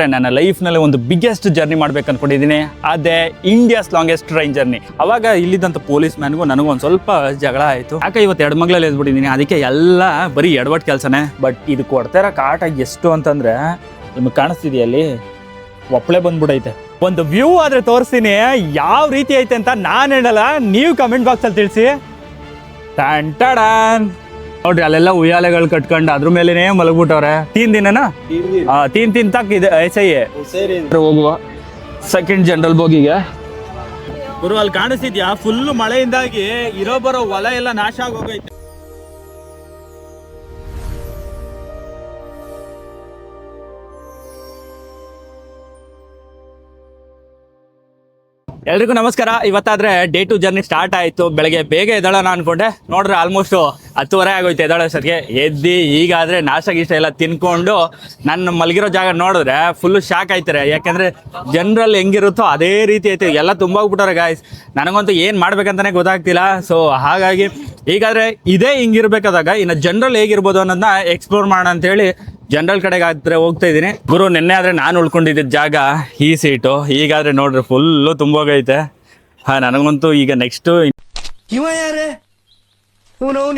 ನನ್ನ ಲೈಫ್ನಲ್ಲಿ ಒಂದು biggest journey ಮಾಡ್ಬೇಕು ಅನ್ಕೊಂಡಿದ್ದೀನಿ. ಅದೇ ಇಂಡಿಯಾಸ್ ಲಾಂಗೆಸ್ಟ್ ಟ್ರೈನ್ ಜರ್ನಿ. ಅವಾಗ ಇಲ್ಲಿದ್ದಂಥ ಪೊಲೀಸ್ ಮ್ಯಾನ್ಗೂ ನನಗೂ ಒಂದು ಸ್ವಲ್ಪ ಜಗಳ ಆಯಿತು. ಯಾಕೆ ಇವತ್ತು ಎಡಮಗ್ಲಲ್ಲಿ ಎದ್ಬಿಟ್ಟಿದ್ದೀನಿ, ಅದಕ್ಕೆ ಎಲ್ಲ ಬರೀ ಎಡವಟ್ ಕೆಲಸನೇ. ಬಟ್ ಇದು ಕೊಡ್ತಾ ಇರೋ ಕಾಟ ಎಷ್ಟು ಅಂತಂದರೆ ನಿಮಗೆ ಕಾಣಿಸ್ತಿದೆಯಾ, ಅಲ್ಲಿ ಒಪ್ಪಳೆ ಬಂದ್ಬಿಟ್ಟೈತೆ. ಒಂದು ವ್ಯೂ ಆದರೆ ತೋರಿಸ್ತೀನಿ ಯಾವ ರೀತಿ ಐತೆ ಅಂತ. ನಾನು ಹೇಳಲ್ಲ, ನೀವು ಕಮೆಂಟ್ ಬಾಕ್ಸಲ್ಲಿ ತಿಳಿಸಿ. ಟನ್ ನೋಡ್ರಿ, ಅಲ್ಲೆಲ್ಲ ಉಯ್ಯಾಲೆಗಳು ಕಟ್ಕೊಂಡು ಅದ್ರ ಮೇಲೆನೇ ಮಲಗ್ಬಿಟ್ಟವ್ರೆ. ತೀನ್ ತಕ್ ಇದೆ ಐಸೈ ಹೋಗುವ ಸೆಕೆಂಡ್ ಜನರಲ್ ಬೋಗಿಗೆ. ಗುರು ಅಲ್ಲಿ ಕಾಣಿಸ್ತಿದ್ಯಾ, ಫುಲ್ ಮಳೆಯಿಂದಾಗಿ ಇರೋ ಬರೋ ಹೊಲ ಎಲ್ಲ ನಾಶ ಆಗೋಗೈತೆ. ಎಲ್ರಿಗೂ ನಮಸ್ಕಾರ. ಇವತ್ತಾದ್ರೆ ಡೇ ಟು ಜರ್ನಿ ಸ್ಟಾರ್ಟ್ ಆಯಿತು. ಬೆಳಗ್ಗೆ ಬೇಗ ಎದ್ದೋಣ ಅನ್ಕೊಂಡೆ, ನೋಡ್ರೆ ಆಲ್ಮೋಸ್ಟ್ 10:30 ಆಗೋಯ್ತು ಎದ್ದೇಳೋಷ್ಟೊತ್ತಿಗೆ. ಎದ್ದು ಈಗಾದರೆ ನಾಷ್ಟ ಗೀಷ್ಟ ಎಲ್ಲ ತಿನ್ಕೊಂಡು ನನ್ನ ಮಲಗಿರೋ ಜಾಗ ನೋಡಿದ್ರೆ ಫುಲ್ಲು ಶಾಕ್ ಆಯ್ತಾರೆ. ಯಾಕೆಂದರೆ ಜನರಲ್ ಹೆಂಗಿರುತ್ತೋ ಅದೇ ರೀತಿ ಐತೆ, ಎಲ್ಲ ತುಂಬೋಗ್ಬಿಟ್ಟಾರೆ ಗಾಯ್ಸ್. ನನಗಂತೂ ಏನು ಮಾಡ್ಬೇಕಂತಲೇ ಗೊತ್ತಾಗ್ತಿಲ್ಲ. ಸೊ ಹಾಗಾಗಿ ಈಗಾದರೆ ಇದೇ ಹಿಂಗಿರ್ಬೇಕಾದಾಗ ಇನ್ನು ಜನರಲ್ ಹೇಗಿರ್ಬೋದು ಅನ್ನೋದನ್ನ ಎಕ್ಸ್ಪ್ಲೋರ್ ಮಾಡೋಣ ಅಂತೇಳಿ ಜನರಲ್ ಕಡೆಗೆ ಹೋಗ್ತಾ ಇದ್ದೀನಿ. ಗುರು, ನಿನ್ನೆ ಆದರೆ ನಾನು ಉಳ್ಕೊಂಡಿದ್ದ ಜಾಗ ಈ ಸೀಟು, ಈಗಾದರೆ ನೋಡ್ರಿ ಫುಲ್ಲು ತುಂಬೋಗೈತೆ. ನನಗಂತೂ ಈಗ ನೆಕ್ಸ್ಟು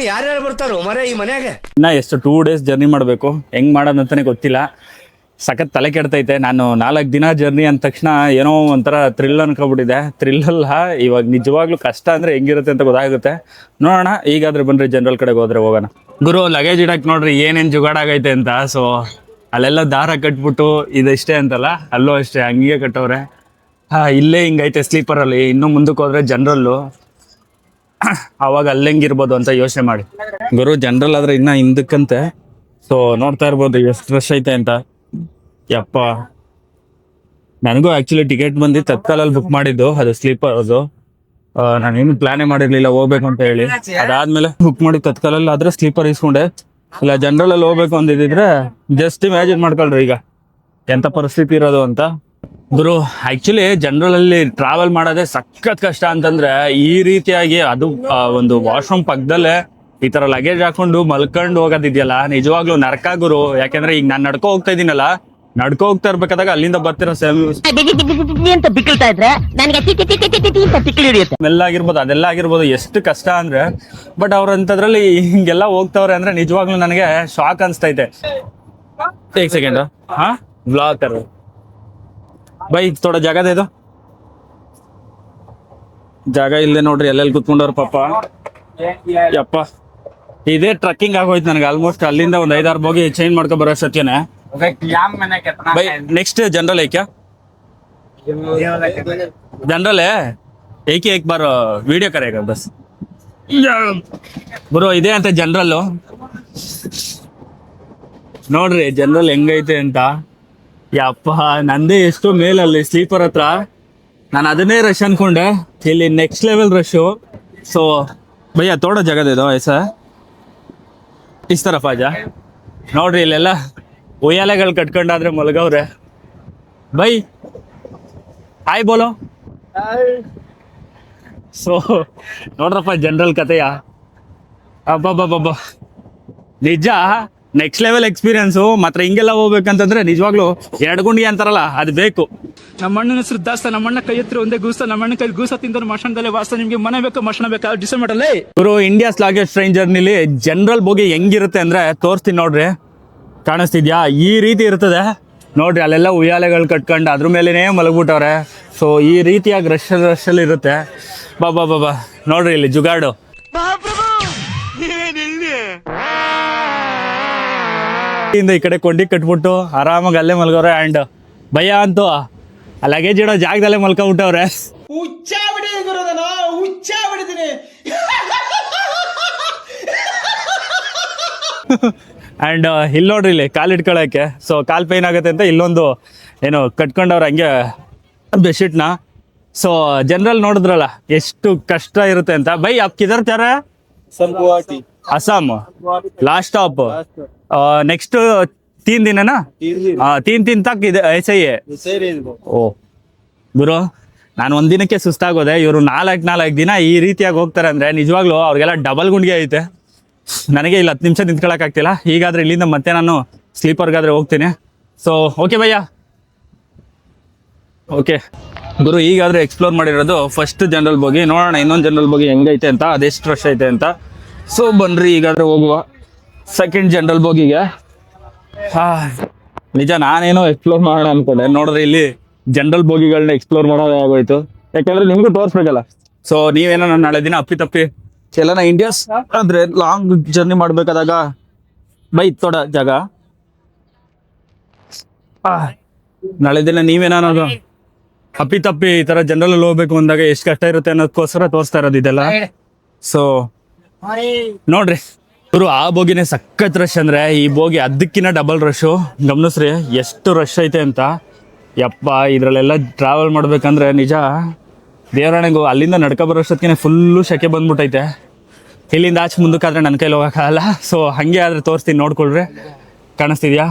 ಯಾರ್ಯಾರು ಬರ್ತಾರೋ ಮರೆ ಈ ಮನ್ಯಾಗ. ಇನ್ನು ಎಷ್ಟು 2 days ಜರ್ನಿ ಮಾಡಬೇಕು, ಹೆಂಗೆ ಮಾಡೋದಂತಲೇ ಗೊತ್ತಿಲ್ಲ. ಸಖತ್ ತಲೆ ಕೆಡ್ತೈತೆ. ನಾನು 4 ದಿನ ಜರ್ನಿ ಅಂದ ತಕ್ಷಣ ಏನೋ ಒಂಥರ ಥ್ರಿಲ್ ಅನ್ಕೊಬಿಟ್ಟಿದೆ. ಥ್ರಿಲ್ಲಲ್ಲ, ಇವಾಗ ನಿಜವಾಗ್ಲೂ ಕಷ್ಟ ಅಂದರೆ ಹೆಂಗಿರುತ್ತೆ ಅಂತ ಗೊತ್ತಾಗುತ್ತೆ. ನೋಡೋಣ, ಈಗಾದರೆ ಬನ್ರಿ ಜನರಲ್ ಕಡೆಗೆ ಹೋದ್ರೆ ಹೋಗೋಣ. ಗುರು, ಲಗೇಜ್ ಇಡಕ್ಕೆ ನೋಡ್ರಿ ಏನೇನು ಜುಗಾಡಾಗೈತೆ ಅಂತ. ಸೊ ಅಲ್ಲೆಲ್ಲ ದಾರ ಕಟ್ಬಿಟ್ಟು ಇದಿಷ್ಟೇ ಅಂತಲ್ಲ, ಅಲ್ಲೂ ಅಷ್ಟೇ ಹಂಗೆ ಕಟ್ಟವ್ರೆ. ಇಲ್ಲೇ ಹಿಂಗೈತೆ ಸ್ಲೀಪರಲ್ಲಿ. ಇನ್ನೂ ಮುಂದಕ್ಕೆ ಹೋದ್ರೆ ಜನರಲ್ಲು, ಆವಾಗ ಅಲ್ಲೆಂಗಿರ್ಬೋದು ಅಂತ ಯೋಚನೆ ಮಾಡಿ. ಗುರು, ಜನರಲ್ ಆದರೆ ಇನ್ನೂ ಹಿಂದಕ್ಕಂತೆ. ಸೊ ನೋಡ್ತಾ ಇರ್ಬೋದು ಎಷ್ಟು ರಶ್ ಐತೆ ಅಂತ. ಯಪ್ಪ, ನನಗೂ ಆ್ಯಕ್ಚುಲಿ ಟಿಕೆಟ್ ಬಂದು ತತ್ಕಾಲಲ್ಲಿ ಬುಕ್ ಮಾಡಿದ್ದು, ಅದು ಸ್ಲೀಪರ್. ಅದು ನಾನೇನು ಪ್ಲಾನೇ ಮಾಡಿರಲಿಲ್ಲ ಹೋಗ್ಬೇಕು ಅಂತ ಹೇಳಿ. ಅದಾದಮೇಲೆ ಬುಕ್ ಮಾಡಿ ತತ್ಕಾಲಲ್ಲಿ ಆದರೆ ಸ್ಲೀಪರ್ ಇಸ್ಕೊಂಡೆ. ಇಲ್ಲ ಜನರಲಲ್ಲಿ ಹೋಗ್ಬೇಕು ಅಂದಿದ್ರೆ ಜಸ್ಟ್ ಇಮ್ಯಾಜಿನ್ ಮಾಡ್ಕೊಳ್ರಿ ಈಗ ಎಂಥ ಪರಿಸ್ಥಿತಿ ಇರೋದು ಅಂತ. ಗುರು, ಆ್ಯಕ್ಚುಲಿ ಜನರಲಲ್ಲಿ ಟ್ರಾವೆಲ್ ಮಾಡೋದೇ ಸಖತ್ ಕಷ್ಟ. ಅಂತಂದರೆ ಈ ರೀತಿಯಾಗಿ ಅದು ಒಂದು ವಾಶ್ರೂಮ್ ಪಕ್ಕದಲ್ಲೇ ಈ ಥರ ಲಗೇಜ್ ಹಾಕೊಂಡು ಮಲ್ಕೊಂಡು ಹೋಗೋದಿದೆಯಲ್ಲ, ನಿಜವಾಗ್ಲೂ ನರಕ ಗುರು. ಯಾಕೆಂದರೆ ಈಗ ನಾನು ನಡ್ಕೊ ಹೋಗ್ತಾ ಇದ್ದೀನಲ್ಲ, ನಡ್ಕೊ ಹೋಗ್ತಾ ಇರ್ಬೇಕಾದಾಗ ಅಲ್ಲಿಂದ ಬರ್ತಿರೋ ಸ್ಮೆಲ್ ಆಗಿರ್ಬೋದು, ಅದೆಲ್ಲ ಆಗಿರ್ಬೋದು, ಎಷ್ಟು ಕಷ್ಟ ಅಂದರೆ. ಬಟ್ ಅವ್ರಂಥದ್ರಲ್ಲಿ ಹಿಂಗೆಲ್ಲ ಹೋಗ್ತವ್ರೆ ಅಂದರೆ ನಿಜವಾಗ್ಲೂ ನನಗೆ ಶಾಕ್ ಅನಿಸ್ತೈತೆ. एक सेकेंड. हाँ, ब्लॉग कर रहे भाई, थोड़ा ಜಾಗ ಇದೆ. ಜಾಗ ಇಲ್ಲೇ ನೋಡ್ರಿ, ಎಲ್ಲೆಲ್ಲಿ ಕುತ್ಕೊಂಡವ್ರ ಪಾಪ. ಯಪ್ಪ, ಇದೇ ಟ್ರಕ್ಕಿಂಗ್ ಆಗೋಯ್ತು ನನಗೆ ಆಲ್ಮೋಸ್ಟ್. ಅಲ್ಲಿಂದ ಒಂದು 5-6 ಬೋಗಿ ಚೇಂಜ್ ಮಾಡ್ಕೊ ಬರೋ ಸತ್ಯನೇ. भाई नेक्स्ट जनरल है क्या? जनरल है, एक ही एक बार वीडियो करेगा बस. ಬ್ರೋ, ಇದೆ ಅಂತ ಜನರಲ್ಲು. ನೋಡ್ರಿ ಜನರಲ್ ಹೆಂಗೈತೆ ಅಂತ. ಯಪ್ಪ, ನಂದೇ ಎಷ್ಟು ಮೇಲಲ್ಲಿ ಸ್ಲೀಪರ್ ಹತ್ರ. ನಾನು ಅದನ್ನೇ ರಶ್ ಅನ್ಕೊಂಡೆ, ಇಲ್ಲಿ ನೆಕ್ಸ್ಟ್ ಲೆವೆಲ್ ರಶ್ಶು. ಸೊ ಭಯ್ಯ ತೋಡೋ ಜಗದೇದೋ ಐಸ ಇಸ್ ತರಫ್ ಆಜಾ. ನೋಡ್ರಿ ಇಲ್ಲೆಲ್ಲ ಉಯ್ಯಾಲೆಗಳು ಕಟ್ಕೊಂಡಾದ್ರೆ ಮಲಗವ್ರೆ. ಬೈ ಹಾಯ್ ಬೋಲೋ. ಸೊ ನೋಡ್ರಪ್ಪ ಜನರಲ್ ಕತೆಯ. ಅಬ್ಬಬ್ಬಬ್ಬ, ನಿಜ ನೆಕ್ಸ್ಟ್ ಲೆವೆಲ್ ಎಕ್ಸ್ಪೀರಿಯನ್ಸು. ಮಾತ್ರ ಹಿಂಗೆಲ್ಲ ಹೋಗ್ಬೇಕಂತಂದ್ರೆ ನಿಜವಾಗ್ಲೂ 2 ಗುಂಡಿ ಅಂತಾರಲ್ಲ, ಅದು ಬೇಕು. ನಮ್ಮ ಅಣ್ಣನ ಹೆಸರು ದಾಸ್ತ, ನಮ್ಮ ಕೈ ಎತ್ತರ ಒಂದೇ ಗೂಸ್ತ, ನಮ್ಮ ಅಣ್ಣ ಕೈ ಗೂಸ ತಿಂದ ಮಶಣದಲ್ಲೇ ವಾಸ್ತ. ನಿಮ್ಗೆ ಮನೆ ಬೇಕು, ಮಶಣ ಬೇಕಾ, ಡಿಸೈಡ್ ಮಾಡಲ್ಲೇ. ಇವರು ಇಂಡಿಯಾಸ್ ಲಾಂಗೆಸ್ಟ್ ಟ್ರೈನ್ ಜರ್ನಿಲಿ ಜನರಲ್ ಬೋಗಿ ಹೆಂಗಿರುತ್ತೆ ಅಂದ್ರೆ ತೋರಿಸ್ತೀನಿ ನೋಡ್ರಿ. ಕಾಣಿಸ್ತಿದ್ಯಾ, ಈ ರೀತಿ ಇರ್ತದೆ ನೋಡ್ರಿ. ಅಲ್ಲೆಲ್ಲ ಉಯ್ಯಾಲೆಗಳು ಕಟ್ಕೊಂಡು ಅದ್ರ ಮೇಲೆನೇ ಮಲಗ್ಬಿಟ್ಟವ್ರೆ. ಸೊ ಈ ರೀತಿಯಾಗಿ ರಶಲ್ಲಿ ಇರುತ್ತೆ. ಬಾಬಾ ನೋಡ್ರಿ ಇಲ್ಲಿ ಜುಗಾಡು. ಈ ಕಡೆ ಕೊಂಡಿ ಕಟ್ಬಿಟ್ಟು ಆರಾಮಾಗಿ ಅಲ್ಲೇ ಮಲ್ಗವ್ರೆ. ಆ್ಯಂಡ್ ಭಯ ಅಂತೂ ಆ ಲಗೇಜ್ ಇಡೋ ಜಾಗದಲ್ಲೇ ಮಲ್ಕೊಂಡ್ಬಿಟ್ಟವ್ರೆ. ಆ್ಯಂಡ್ ಇಲ್ಲಿ ನೋಡ್ರಿ, ಇಲ್ಲಿ ಕಾಲು ಇಟ್ಕೊಳ್ಳೋಕ್ಕೆ. ಸೊ ಕಾಲು ಪೇನ್ ಆಗುತ್ತೆ ಅಂತ ಇಲ್ಲೊಂದು ಏನು ಕಟ್ಕೊಂಡವ್ರು ಹಂಗೆ ಬೆಡ್ಶೀಟ್ನ. ಸೊ ಜನರಲ್ ನೋಡಿದ್ರಲ್ಲ ಎಷ್ಟು ಕಷ್ಟ ಇರುತ್ತೆ ಅಂತ. ಬೈ ಅಪ್ ಕಿದರ್ ತರ ಅಸ್ಸಾಂ लास्ट स्टॉप नेक्स्ट 3 दिन है ना? 3 दिन तक ऐसे ही है. ಓ ಗುರು, ನಾನು ಒಂದಿನಕ್ಕೆ ಸುಸ್ತಾಗೋದೆ. ಇವರು 4 ದಿನ ಈ ರೀತಿಯಾಗಿ ಹೋಗ್ತಾರೆ ಅಂದರೆ ನಿಜವಾಗ್ಲೂ ಅವ್ರಿಗೆಲ್ಲ ಡಬಲ್ ಗುಂಡಿಗೆ ಐತೆ. ನನಗೆ ಇಲ್ಲಿ 10 ನಿಮಿಷ ನಿಂತ್ಕೊಳ್ಳೋಕ್ಕಾಗ್ತಿಲ್ಲ. ಹೀಗಾದರೆ ಇಲ್ಲಿಂದ ಮತ್ತೆ ನಾನು ಸ್ಲೀಪರ್ಗಾದರೆ ಹೋಗ್ತೀನಿ. ಸೊ ಓಕೆ ಭಯ್ಯ, ಓಕೆ ಗುರು, ಈಗಾದರೆ ಎಕ್ಸ್ಪ್ಲೋರ್ ಮಾಡಿರೋದು ಫಸ್ಟ್ ಜನರಲ್ ಬೋಗಿ. ನೋಡೋಣ ಇನ್ನೊಂದು ಜನರಲ್ ಬೋಗಿ ಹೆಂಗೈತೆ ಅಂತ, ಅದೆಷ್ಟು ರಶ್ ಐತೆ ಅಂತ. ಸೊ ಬನ್ನಿರಿ ಈಗಾದರೆ ಹೋಗುವ ಸೆಕೆಂಡ್ ಜನರಲ್ ಬೋಗಿಗೆ. ನಿಜ ನಾನೇನೋ ಎಕ್ಸ್ಪ್ಲೋರ್ ಮಾಡೋಣ ಅನ್ಕೊಂಡೆ, ನೋಡಿದ್ರೆ ಇಲ್ಲಿ ಜನರಲ್ ಬೋಗಿಗಳನ್ನ ಎಕ್ಸ್ಪ್ಲೋರ್ ಮಾಡೋದೇ ಆಗೋಯ್ತು. ಯಾಕಂದ್ರೆ ನಿಮಗೂ ತೋರಿಸ್ಬೇಕಲ್ಲ. ಸೊ ನೀವೇನೋ ನಾನು ನಾಳೆ ದಿನ ಅಪ್ಪಿ ಚಲನ ಇಂಡಿಯಾಸ್ ಅಂದರೆ ಲಾಂಗ್ ಜರ್ನಿ ಮಾಡಬೇಕಾದಾಗ ಬೈ ತೋಡ ಜಾಗ ನಾಳೆ ದಿನ ನೀವೇನಾದ್ರು ಅಪ್ಪಿ ಈ ತರ ಜನರಲ್ ಹೋಗ್ಬೇಕು ಅಂದಾಗ ಎಷ್ಟು ಕಷ್ಟ ಇರುತ್ತೆ ಅನ್ನೋದಕ್ಕೋಸ್ಕರ ತೋರಿಸ್ತಾ ಇರೋದು ಇದೆಲ್ಲ. ಸೊ ನೋಡ್ರಿ ಇವರು ಆ ಬೋಗಿನೇ ಸಖತ್ ರಶ್ ಅಂದ್ರೆ ಈ ಬೋಗಿ ಅದಕ್ಕಿಂತ ಡಬಲ್ ರಶು. ಗಮನಿಸ್ರಿ ಎಷ್ಟು ರಶ್ ಐತೆ ಅಂತ. ಯಪ್ಪ ಇದ್ರಲ್ಲೆಲ್ಲ ಟ್ರಾವೆಲ್ ಮಾಡ್ಬೇಕಂದ್ರೆ ನಿಜ ದೇವರಾಣೆಗೂ ಅಲ್ಲಿಂದ ನಡ್ಕೊ ಬರೋಷ್ಟೊತ್ತಿಗೆ ಫುಲ್ಲು ಶೆಕೆ ಬಂದ್ಬಿಟ್ಟೈತೆ. ಇಲ್ಲಿಂದ ಆಚೆ ಮುಂದಕ್ಕಾದ್ರೆ ನನ್ನ ಕೈಲಿ ಹೋಗೋಕ್ಕಾಗಲ್ಲ. ಸೊ ಹಾಗೆ ಆದರೆ ತೋರಿಸ್ತೀನಿ, ನೋಡ್ಕೊಳ್ರಿ. ಕಾಣಿಸ್ತಿದ್ಯಾ?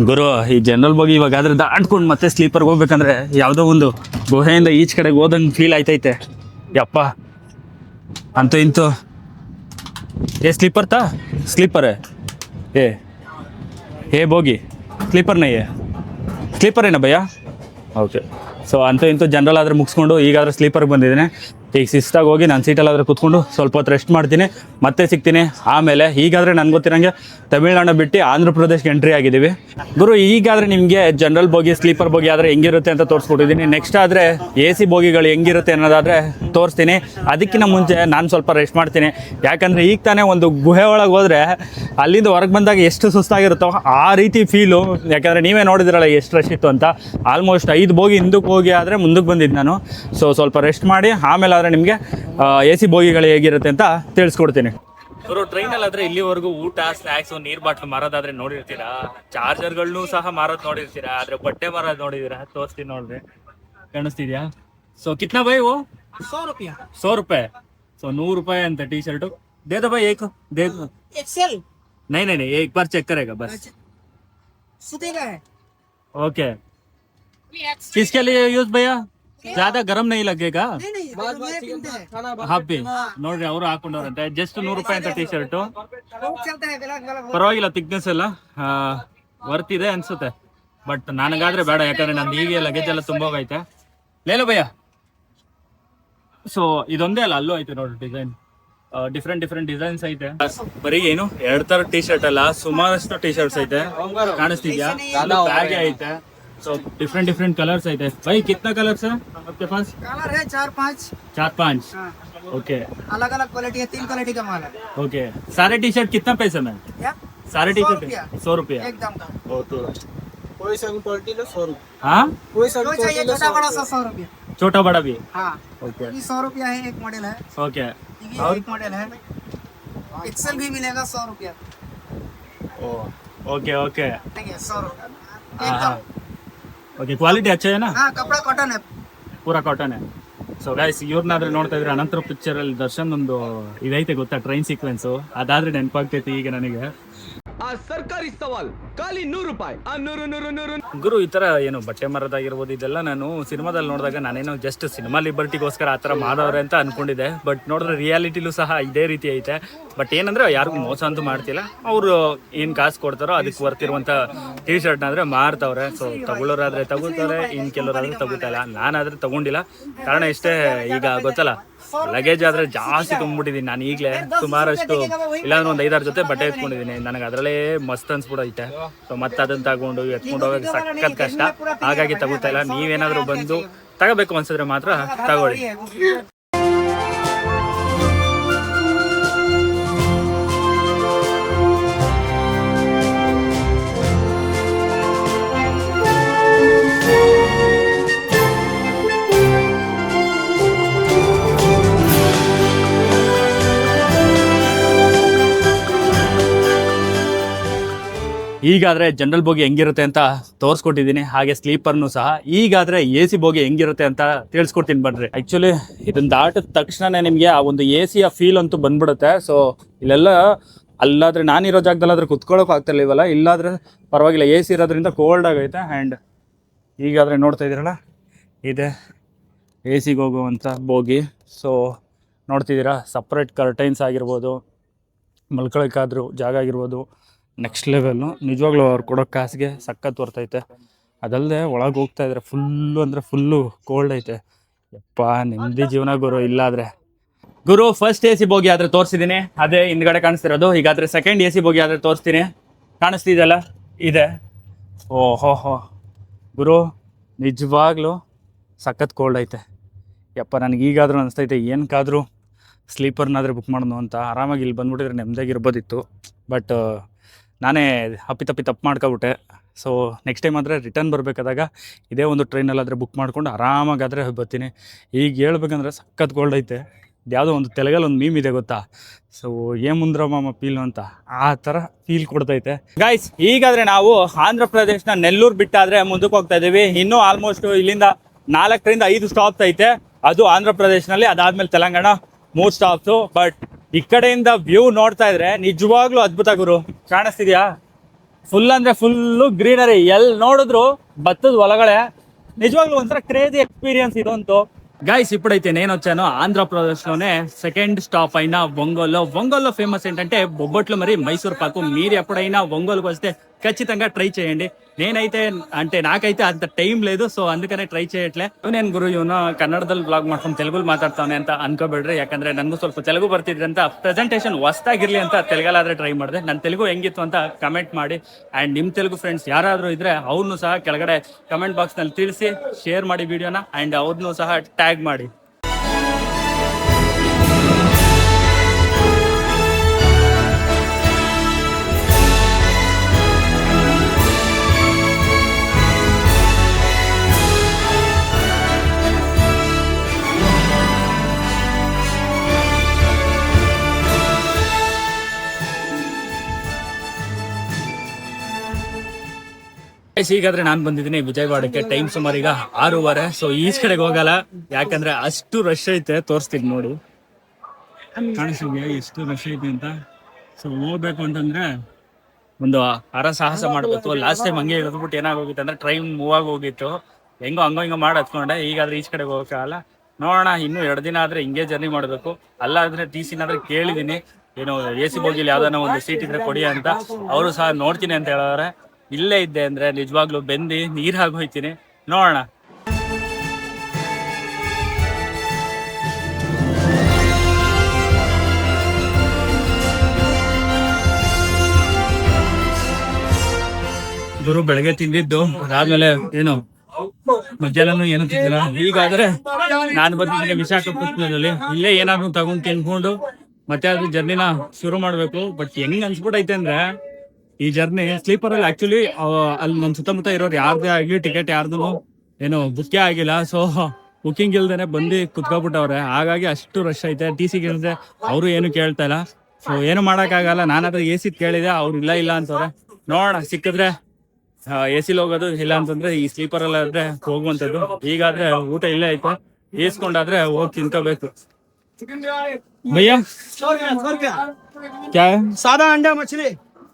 ಗುರು ಈ ಜನರಲ್ ಬೋಗಿ ಇವಾಗಾದ್ರೆ ದಾಟ್ಕೊಂಡು ಮತ್ತೆ ಸ್ಲೀಪರ್ಗೆ ಹೋಗ್ಬೇಕಂದ್ರೆ ಯಾವುದೋ ಒಂದು ಗುಹೆಯಿಂದ ಈಚ್ ಕಡೆಗೆ ಹೋದಂಗೆ ಫೀಲ್ ಆಯ್ತೈತೆ. ಯಪ್ಪ ಅಂತೂ ಇಂತೂ ಸ್ಲೀಪರ್ ತಾ ಸ್ಲೀಪರ್ ಏ ಬೋಗಿ ಸ್ಲೀಪರ್ ನೈ ಸ್ಲೀಪರ್ ಏನ ಭಯ್ಯ? ಓಕೆ. ಸೊ ಅಂತೂ ಇಂತೂ ಜನರಲ್ ಆದರೆ ಮುಗಿಸ್ಕೊಂಡು ಈಗಾದ್ರೆ ಸ್ಲೀಪರ್ಗೆ ಬಂದಿದ್ದೀನಿ. ಈಗ ಶಿಸ್ತಾಗಿ ಹೋಗಿ ನಾನು ಸೀಟಲ್ಲಾದರೆ ಕೂತ್ಕೊಂಡು ಸ್ವಲ್ಪ ಹೊತ್ತು ರೆಸ್ಟ್ ಮಾಡ್ತೀನಿ, ಮತ್ತೆ ಸಿಗ್ತೀನಿ. ಆಮೇಲೆ ಈಗಾದರೆ ನನಗೆ ಗೊತ್ತಿರೋಂಗೆ ತಮಿಳ್ನಾಡು ಬಿಟ್ಟು ಆಂಧ್ರ ಪ್ರದೇಶ್ಗೆ ಎಂಟ್ರಿ ಆಗಿದ್ದೀವಿ. ಗುರು ಈಗಾದರೆ ನಿಮಗೆ ಜನರಲ್ ಬೋಗಿ ಸ್ಲೀಪರ್ ಬೋಗಿ ಆದರೆ ಹೆಂಗಿರುತ್ತೆ ಅಂತ ತೋರಿಸ್ಕೊಟ್ಟಿದ್ದೀನಿ. ನೆಕ್ಸ್ಟ್ ಆದರೆ AC ಬೋಗಿಗಳು ಹೆಂಗಿರುತ್ತೆ ಅನ್ನೋದಾದರೆ ತೋರಿಸ್ತೀನಿ. ಅದಕ್ಕಿಂತ ಮುಂಚೆ ನಾನು ಸ್ವಲ್ಪ ರೆಸ್ಟ್ ಮಾಡ್ತೀನಿ. ಯಾಕಂದರೆ ಈಗ ತಾನೇ ಒಂದು ಗುಹೆ ಒಳಗೆ ಹೋದರೆ ಅಲ್ಲಿಂದ ಹೊರಗೆ ಬಂದಾಗ ಎಷ್ಟು ಸುಸ್ತಾಗಿರುತ್ತೋ ಆ ರೀತಿ ಫೀಲು. ಯಾಕಂದರೆ ನೀವೇ ನೋಡಿದಿರಲ್ಲ ಎಷ್ಟು ರಶ್ ಇತ್ತು ಅಂತ. ಆಲ್ಮೋಸ್ಟ್ 5 ಬೋಗಿ ಹಿಂದಕ್ಕೆ ಹೋಗಿ ಆದರೆ ಮುಂದಕ್ಕೆ ಬಂದಿದ್ದು ನಾನು. ಸೊ ಸ್ವಲ್ಪ ರೆಸ್ಟ್ ಮಾಡಿ ಆಮೇಲೆ ಆದರೆ ನಿಮಗೆ AC ಬೋಗಿಗಳು ಹೇಗಿರುತ್ತೆ ಅಂತ ತಿಳಿಸ್ಕೊಡ್ತೀನಿ. ಅವರು ಟ್ರೈನಲ್ಲಾದರೆ ಇಲ್ಲಿವರೆಗೂ ಊಟ, ಸ್ನ್ಯಾಕ್ಸು, ನೀರು ಬಾಟ್ಲು ಮಾರೋದಾದ್ರೆ ನೋಡಿರ್ತೀರಾ. ಚಾರ್ಜರ್ಗಳನ್ನೂ ಸಹ ಮಾರೋದು ನೋಡಿರ್ತೀರಾ. ಆದರೆ ಬಟ್ಟೆ ಮಾರೋದು ನೋಡಿದ್ದೀರಾ? ತೋರಿಸ್ತೀನಿ ನೋಡ್ರಿ, ಕಾಣಿಸ್ತಿದ್ಯಾ? ಸೊ ಕಿತ್ನಾ ಬೈ वो 100 रुपये. ಸೊ 100 रुपये ಅಂತ टी शर्ट दे दो भाई एक दे दो. एक्सेल नहीं एक बार चेक करेगा बस. सुतेगा है ओके. किसके लिए यूज भैया? ज्यादा गरम नहीं लगेगा? नहीं ಹಾಪಿ ನೋಡ್ರಿ ಅವರು ಹಾಕೊಂಡವ್ರಂತೆ. ಜಸ್ಟ್ 100 ರೂಪಾಯಿ ಅಂತ ಟಿ ಶರ್ಟ್. चलता है गलत गलत ಪರವಾಗಿಲ್ಲ, ಥಿಕ್ನೆಸ್ ಎಲ್ಲ ವರ್ತ್ ಇದೆ ಅನ್ಸುತ್ತೆ. ಬಟ್ ನನಗಾದ್ರೆ ಬೇಡ, ಯಾಕಂದ್ರೆ ನಂದು ಹೀಗೆ ಲಗೇಜ್ ಎಲ್ಲ ತುಂಬ ಹೋಗೈತೆ. ಲೇಲೋ ಭಯ್ಯ. ಸೊ ಇದೊಂದೇ ಅಲ್ಲ, ಅಲ್ಲೂ ಐತೆ ನೋಡ್ರಿ ಡಿಸೈನ್. ಡಿಫ್ರೆಂಟ್ ಡಿಸೈನ್ಸ್ ಐತೆ. ಬರೀ ಏನು 2 ತರ ಟಿ ಶರ್ಟ್ ಅಲ್ಲ, ಸುಮಾರಷ್ಟು ಟಿ ಶರ್ಟ್ಸ್ ಐತೆ. ಕಾಣಿಸ್ತಿದ್ಯಾ? ಬ್ಯಾಗ್ ಐತೆ. ಸೊ ಡಿಫ್ರೆಂಟ್ ಕಲರ್ಸ್ ಐತೆ. भाई कितना कलर्स है आपके पास? कलर है 4-5 ओके. अलग अलग क्वालिटी है, 3 क्वालिटी का माल है. ओके. सारे टी शर्ट कितना पैसे में? क्या सारे टी शर्ट 100 रुपया एकदम का. कोई सा भी क्वालिटी लो 100 रुपये. हाँ, कोई चाहिए छोटा बड़ा सा 100 रुपया. छोटा बड़ा भी. हाँ ओके. ये 100 रुपया है, एक मॉडल है. ओके. ये एक मॉडल है. एक्सेल भी मिलेगा 100 रुपया. ओके ओके नहीं है 100 रुपया हाँ एकदम. ಓಕೆ. ಕ್ವಾಲಿಟಿ ಅಚ್ಚ ಏನಾ? हाँ कपड़ा कॉटन है. ಪೂರಾ ಕಾಟನ್. ಸೊ ಗೈಸ್, ಇವ್ರನ್ನಾದ್ರೆ ನೋಡ್ತಾ ಇದ್ರೆ ಅನಂತರ ಪಿಕ್ಚರಲ್ಲಿ ದರ್ಶನ್ ಒಂದು ಇದೈತೆ ಗೊತ್ತಾ, ಟ್ರೈನ್ ಸೀಕ್ವೆನ್ಸು. ಅದಾದ್ರೆ ನೆನಪಾಗ್ತೈತಿ ಈಗ ನನಗೆ. ಸರ್ಕಾರಿ ಸವಾಲ್ ಖಾಲಿ 100 ರೂಪಾಯಿ. 100 ಗುರು ಈ ಥರ ಏನು ಬಟ್ಟೆ ಮಾರೋದಾಗಿರ್ಬೋದು, ಇದೆಲ್ಲ ನಾನು ಸಿನಿಮಾದಲ್ಲಿ ನೋಡಿದಾಗ ನಾನೇನೋ ಜಸ್ಟ್ ಸಿನಿಮಾ ಲಿಬರ್ಟಿಗೋಸ್ಕರ ಆ ಥರ ಮಾಡೋರೆ ಅಂತ ಅನ್ಕೊಂಡಿದ್ದೆ. ಬಟ್ ನೋಡಿದ್ರೆ ರಿಯಾಲಿಟಿಲೂ ಸಹ ಇದೇ ರೀತಿ ಐತೆ. ಬಟ್ ಏನಂದ್ರೆ ಯಾರಿಗೂ ಮೋಸ ಅಂತೂ ಮಾಡ್ತಿಲ್ಲ. ಅವರು ಏನು ಕಾಸು ಕೊಡ್ತಾರೋ ಅದಕ್ಕೆ ಬರ್ತಿರುವಂಥ ಟಿ ಶರ್ಟ್ನಾದ್ರೆ ಮಾರ್ತಾವ್ರೆ. ಸೊ ತಗೊಳ್ಳೋರಾದ್ರೆ ತಗೋತಾರೆ, ಇನ್ನು ಕೆಲವರಾದ್ರೆ ತಗೋತಾ ಇಲ್ಲ. ನಾನಾದ್ರೆ ತಗೊಂಡಿಲ್ಲ. ಕಾರಣ ಇಷ್ಟೇ, ಈಗ ಗೊತ್ತಲ್ಲ ಲಗೇಜ್ ಆದ್ರೆ ಜಾಸ್ತಿ ತುಂಬಿಟ್ಟಿದ್ದೀನಿ ನಾನು. ಈಗಲೇ ಸುಮಾರಷ್ಟು ಇಲ್ಲಾಂದ್ರೆ ಒಂದು 5-6 ಜೊತೆ ಬಟ್ಟೆ ಎತ್ಕೊಂಡಿದ್ದೀನಿ. ನನಗೆ ಅದರಲ್ಲೇ ಮಸ್ತ್ ಅನ್ಸ್ಬಿಡೈತೆ. ಸೊ ಮತ್ತೆ ಅದನ್ನ ತಗೊಂಡು ಎತ್ಕೊಂಡು ಹೋಗೋಕೆ ಸಖತ್ ಕಷ್ಟ. ಹಾಗಾಗಿ ತಗೋತಾ ಇಲ್ಲ. ನೀವೇನಾದರೂ ಬಂದು ತಗೋಬೇಕು ಅನ್ಸಿದ್ರೆ ಮಾತ್ರ ತಗೊಳ್ಳಿ. ಈಗಾದರೆ ಜನರಲ್ ಬೋಗಿ ಹೆಂಗಿರುತ್ತೆ ಅಂತ ತೋರಿಸ್ಕೊಟ್ಟಿದ್ದೀನಿ, ಹಾಗೆ ಸ್ಲೀಪರ್ನು ಸಹ. ಈಗಾದರೆ AC ಬೋಗಿ ಹೆಂಗಿರುತ್ತೆ ಅಂತ ತಿಳಿಸ್ಕೊಡ್ತೀನಿ ಬನ್ರಿ. ಆ್ಯಕ್ಚುಲಿ ಇದನ್ನು ದಾಟಿದ ತಕ್ಷಣ ನಿಮಗೆ ಆ ಒಂದು AC ಫೀಲ್ ಅಂತೂ ಬಂದ್ಬಿಡುತ್ತೆ. ಸೊ ಇಲ್ಲೆಲ್ಲ ಅಲ್ಲಾದರೆ ನಾನಿರೋ ಜಾಗದಲ್ಲಾದರೆ ಕುತ್ಕೊಳ್ಳೋಕೆ ಆಗ್ತಿರ್ಲಿವಲ್ಲ, ಇಲ್ಲಾದರೆ ಪರವಾಗಿಲ್ಲ, ಎ ಸಿ ಇರೋದ್ರಿಂದ ಕೋಲ್ಡ್ ಆಗೈತೆ. ಆ್ಯಂಡ್ ಈಗಾದರೆ ನೋಡ್ತಾ ಇದ್ದೀರಲ್ಲ, ಇದೆ ಎ ಸಿಗೆ ಹೋಗುವಂಥ ಬೋಗಿ. ಸೊ ನೋಡ್ತಿದ್ದೀರಾ, ಸಪ್ರೇಟ್ ಕರ್ಟೈನ್ಸ್ ಆಗಿರ್ಬೋದು, ಮಲ್ಕೊಳಕ್ಕಾದ್ರೂ ಜಾಗ ಆಗಿರ್ಬೋದು, ನೆಕ್ಸ್ಟ್ ಲೆವೆಲ್ಲು. ನಿಜವಾಗ್ಲೂ ಅವ್ರು ಕೊಡೋ ಕಾಸಿಗೆ ಸಖತ್ ಬರ್ತೈತೆ. ಅದಲ್ಲದೆ ಒಳಗೆ ಹೋಗ್ತಾ ಇದ್ದಾರೆ, ಫುಲ್ಲು ಅಂದರೆ ಫುಲ್ಲು ಕೋಲ್ಡ್ ಐತೆ. ಯಪ್ಪ ನೆಮ್ಮದಿ ಜೀವನ ಗುರು ಇಲ್ಲಾದರೆ. ಗುರು ಫಸ್ಟ್ ಎ ಸಿ ಬೋಗಿ ಆದರೆ ತೋರಿಸಿದ್ದೀನಿ, ಅದೇ ಹಿಂದ್ಗಡೆ ಕಾಣಿಸ್ತಿರೋದು. ಈಗಾದರೆ ಸೆಕೆಂಡ್ ಎ ಸಿ ಬೋಗಿ ಆದರೆ ತೋರಿಸ್ತೀನಿ. ಕಾಣಿಸ್ತಿದೆಯಲ್ಲ, ಇದೆ. ಓಹೋ ಗುರು ನಿಜವಾಗ್ಲೂ ಸಖತ್ ಕೋಲ್ಡ್ ಐತೆ. ಯಪ್ಪ ನನಗೆ ಈಗಾದರೂ ಅನಿಸ್ತೈತೆ ಏನಕ್ಕಾದರೂ ಸ್ಲೀಪರ್ನಾದರೆ ಬುಕ್ ಮಾಡೋದು ಅಂತ. ಆರಾಮಾಗಿ ಇಲ್ಲಿ ಬಂದ್ಬಿಟ್ಟಿದ್ರೆ ನೆಮ್ಮದಿಯಾಗಿರ್ಬೋದಿತ್ತು. ಬಟ್ ನಾನೇ ತಪ್ಪು ಮಾಡ್ಕೊಬಿಟ್ಟೆ. ಸೊ ನೆಕ್ಸ್ಟ್ ಟೈಮ್ ಆದರೆ ರಿಟರ್ನ್ ಬರಬೇಕಾದಾಗ ಇದೇ ಒಂದು ಟ್ರೈನಲ್ಲಾದರೆ ಬುಕ್ ಮಾಡ್ಕೊಂಡು ಆರಾಮಾಗಾದರೆ ಬರ್ತೀನಿ. ಈಗ ಹೇಳ್ಬೇಕಂದ್ರೆ ಸಖತ್ ಕೋಲ್ಡ್ ಐತೆ. ಯಾವುದೋ ಒಂದು ತೆಲುಗಲ್ಲಿ ಒಂದು ಮೀಮ್ ಇದೆ ಗೊತ್ತಾ, ಸೊ ಮುಂದ್ರ ಮಾಮ ಫೀಲು ಅಂತ, ಆ ಥರ ಫೀಲ್ ಕೊಡ್ತೈತೆ. ಗೈಸ್ ಈಗಾದರೆ ನಾವು ಆಂಧ್ರ ಪ್ರದೇಶನ ನೆಲ್ಲೂರು ಬಿಟ್ಟಾದರೆ ಮುಂದಕ್ಕೆ ಹೋಗ್ತಾ ಇದ್ದೀವಿ. ಇನ್ನೂ ಆಲ್ಮೋಸ್ಟ್ ಇಲ್ಲಿಂದ 4ರಿಂದ 5 ಸ್ಟಾಪ್ಸ್ ಐತೆ. ಅದು ಆಂಧ್ರ ಪ್ರದೇಶನಲ್ಲಿ, ಅದಾದಮೇಲೆ ತೆಲಂಗಾಣ 3 ಸ್ಟಾಪ್ಸು. ಬಟ್ ಈ ಕಡೆಯಿಂದ ವ್ಯೂ ನೋಡ್ತಾ ಇದ್ರೆ ನಿಜವಾಗ್ಲೂ ಅದ್ಭುತ ಗುರು. ಕಾಣಿಸ್ತಿದ್ಯಾ? ಫುಲ್ ಅಂದರೆ ಫುಲ್ಲು ಗ್ರೀನರಿ, ಎಲ್ಲಿ ನೋಡಿದ್ರು ಭತ್ತದ ಹೊಲಗಳೇ. ನಿಜವಾಗ್ಲೂ ಒಂಥರ ಕ್ರೇಜಿ ಎಕ್ಸ್ಪೀರಿಯನ್ಸ್ ಇದಂತೂ. గైస్ ఇప్పుడైతే నేను వచ్చాను ఆంధ్రప్రదేశ్లోనే సెకండ్ స్టాప్ అయిన ఒంగోలులో. ఒంగోలులో ఫేమస్ ఏంటంటే బొబ్బట్లు మరి మైసూర్ పాకు. మీరు ఎప్పుడైనా ఒంగోలుకు వస్తే ఖచ్చితంగా ట్రై చేయండి. నేనైతే అంటే నాకైతే అంత టైం లేదు, సో అందుకనే ಟ್ರೈ చేయట్లే. నేను ಗುರು ಇವನು ಕನ್ನಡದಲ್ಲಿ ಬ್ಲಾಗ್ ಮಾಡ್ಕೊಂಡು ತೆಲುಗಲ್ಲಿ ಮಾತಾಡ್ತಾವನೆ ಅಂತ ಅನ್ಕೋಬೇಡ್ರಿ, ಯಾಕಂದ್ರೆ ನನಗೂ ಸ್ವಲ್ಪ ತೆಲುಗು ಬರ್ತಿದ್ರೆ ಅಂತ ಪ್ರೆಸೆಂಟೇಷನ್ ಹೊಸ್ತಾಗಿರ್ಲಿ ಅಂತ ತೆಲುಗಲ್ಲಾದ್ರೆ ಟ್ರೈ ಮಾಡಿದೆ. ನನ್ನ ತೆಲುಗು ಹೆಂಗಿತ್ತು ಅಂತ ಕಮೆಂಟ್ ಮಾಡಿ. ಆ್ಯಂಡ್ ನಿಮ್ಮ ತೆಲುಗು ಫ್ರೆಂಡ್ಸ್ ಯಾರಾದರೂ ಇದ್ರೆ ಅವ್ರನ್ನೂ ಸಹ ಕೆಳಗಡೆ ಕಮೆಂಟ್ ಬಾಕ್ಸ್ನಲ್ಲಿ ತಿಳಿಸಿ ಶೇರ್ ಮಾಡಿ ವಿಡಿಯೋನ. ಆ್ಯಂಡ್ ಅವ್ರನ್ನೂ ಸಹ ಟ್ಯಾಗ್ ಮಾಡಿ. ಈಗಾದ್ರೆ ನಾನು ಬಂದಿದ್ದೀನಿ ವಿಜಯವಾಡಕ್ಕೆ. ಟೈಮ್ ಸುಮಾರು ಈಗ 6:30. ಸೊ ಈಚ್ ಕಡೆಗೆ ಹೋಗಲ್ಲ, ಯಾಕಂದ್ರೆ ಅಷ್ಟು ರಶ್ ಐತೆ. ತೋರಿಸ್ತೀನಿ ನೋಡಿ, ಕಾಣಿಸ್ತಿದ್ಯಾ ಎಷ್ಟು ರಶ್ ಐತೆ ಅಂತ. ಸೊ ಹೋಗ್ಬೇಕು ಅಂತಂದ್ರೆ ಒಂದು ಸಾಹಸ ಮಾಡಬೇಕು. ಲಾಸ್ಟ್ ಟೈಮ್ ಹಂಗೆ ಇಳಿದ್ಬಿಟ್ಟು ಏನಾಗೋಗಿತ್ತು ಅಂದ್ರೆ ಟ್ರೈನ್ ಮೂವ್ ಆಗಿ ಹೋಗಿತ್ತು. ಹಂಗೋ ಮಾಡಿ ಹತ್ಕೊಂಡೆ. ಈಗಾದ್ರೆ ಈಚ್ ಕಡೆಗೆ ಹೋಗಕ್ಕಾಗಲ್ಲ. ನೋಡೋಣ, ಇನ್ನೂ 2 ದಿನ ಆದ್ರೆ ಹಿಂಗೆ ಜರ್ನಿ ಮಾಡಬೇಕು. ಅಲ್ಲಾದ್ರೆ TC ನಾದ್ರೆ ಕೇಳಿದೀನಿ, ಏನೋ AC ಬೋಗಿಲಿ ಯಾವ್ದಾನ ಒಂದು ಸೀಟ್ ಇದ್ರೆ ಕೊಡಿ ಅಂತ. ಅವರು ಸಹ ನೋಡ್ತೀನಿ ಅಂತ ಹೇಳೋರೆ. ಇಲ್ಲೇ ಇದ್ದೆ ಅಂದ್ರೆ ನಿಜವಾಗ್ಲೂ ಬೆಂದಿ ನೀರ್ ಹಾಕಿ ಹೋಯ್ತೀನಿ. ನೋಡೋಣ. ಗುರು ಬೆಳಗ್ಗೆ ತಿಂದಿದ್ದು ಅದಾದ್ಮೇಲೆ ಏನು ಮಧ್ಯಾಹ್ನ ಏನು ತಿಂದಿಲ್ಲ. ಈಗಾದ್ರೆ ನಾನು ಬಂದಿದ್ದೀನಿ ವಿಶಾಖಪಟ್ಟಣದಲ್ಲಿ. ಇಲ್ಲೇ ಏನಾದ್ರು ತಗೊಂಡು ತಿನ್ಕೊಂಡು ಮತ್ತೆ ಅದು ಜರ್ನಿನ ಶುರು ಮಾಡ್ಬೇಕು. ಬಟ್ ಹೆಂಗ್ ಅನ್ಸ್ಬಿಟ್ಟೈತೆ ಅಂದ್ರೆ ಈ ಜರ್ನಿ ಸ್ಲೀಪರಲ್ಲಿ ಆಕ್ಚುಲಿ ಅಲ್ಲಿ ನನ್ನ ಸುತ್ತಮುತ್ತ ಇರೋರು ಯಾರ್ದೇ ಆಗಲಿ ಟಿಕೆಟ್ ಯಾರ್ದು ಏನು ಬುಕ್ಕೇ ಆಗಿಲ್ಲ. ಸೊ ಬುಕ್ಕಿಂಗ್ ಇಲ್ದೇನೆ ಬಂದು ಕುತ್ಕೊಬಿಟ್ಟವ್ರೆ. ಹಾಗಾಗಿ ಅಷ್ಟು ರಶ್ ಐತೆ. TC ಇಲ್ಲದೆ ಅವರು ಏನು ಕೇಳ್ತಾ ಇಲ್ಲ. ಸೊ ಏನು ಮಾಡೋಕ್ಕಾಗಲ್ಲ. ನಾನಾದ್ರೆ AC ಕೇಳಿದೆ, ಅವ್ರು ಇಲ್ಲ ಅಂತವ್ರೆ. ನೋಡೋಣ, ಸಿಕ್ಕಿದ್ರೆ AC ಹೋಗೋದು, ಇಲ್ಲ ಅಂತಂದ್ರೆ ಈ ಸ್ಲೀಪರಲ್ಲಾದ್ರೆ ಹೋಗುವಂಥದ್ದು. ಈಗಾದ್ರೆ ಊಟ ಇಲ್ಲೇ ಐತೆ, ಈಸ್ಕೊಂಡಾದ್ರೆ ಹೋಗಿ ತಿನ್ಕೋಬೇಕು. ಭಯ್ಯ ಕ್ಯಾ सादा अंडा मछली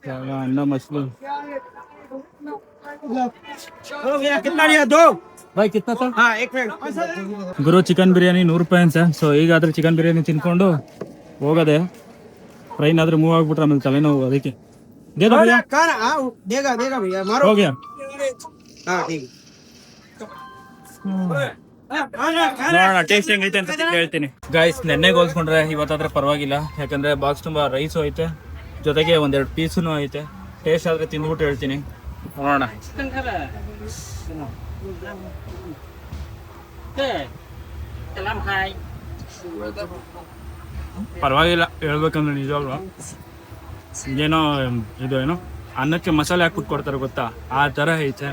अंडा मछली भैया कितना लिया? 2 भाई कितना था? हाँ 1 मिनट. ಗುರು ಚಿಕನ್ ಬಿರಿಯಾನಿ 100 ರೂಪಾಯಿ ಅಂತ. ಸೊ ಈಗಾದ್ರೆ ಚಿಕನ್ ಬಿರಿಯಾನಿ ತಿನ್ಕೊಂಡು ಹೋಗೋದೆ. ಟ್ರೈನ್ ಆದ್ರೆ ಮೂವ್ ಆಗ್ಬಿಟ್ರೆ ಆಮೇಲೆ ತಲೆನೋವು, ಅದಕ್ಕೆ देगा भैया मारो. हो गया. हाँ ठीक. ನೋಡೋಣ ಟೇಸ್ಟ್ ಹೆಂಗೈತೆ ಅಂತ ಹೇಳ್ತೀನಿ. ಗೈಸ್ ನೆನ್ನೆಗೆ ಹೋಲ್ಸ್ಕೊಂಡ್ರೆ ಇವತ್ತಾದ್ರೆ ಪರವಾಗಿಲ್ಲ, ಯಾಕಂದ್ರೆ ಬಾಕ್ಸ್ ತುಂಬಾ ರೈಸು ಐತೆ, ಜೊತೆಗೆ 1-2 ಪೀಸೂ ಐತೆ. ಟೇಸ್ಟ್ ಆದ್ರೆ ತಿಂದ್ಬಿಟ್ಟು ಹೇಳ್ತೀನಿ. ನೋಡೋಣ. ಪರವಾಗಿಲ್ಲ ಹೇಳ್ಬೇಕಂದ್ರೆ ನಿಜವಾಗ್ಲು. ಏನೋ ಇದು ಏನೋ ಅನ್ನಕ್ಕೆ ಮಸಾಲೆ ಹಾಕ್ಬಿಟ್ಟು ಕೊಡ್ತಾರೆ ಗೊತ್ತಾ, ಆ ಥರ ಐತೆ.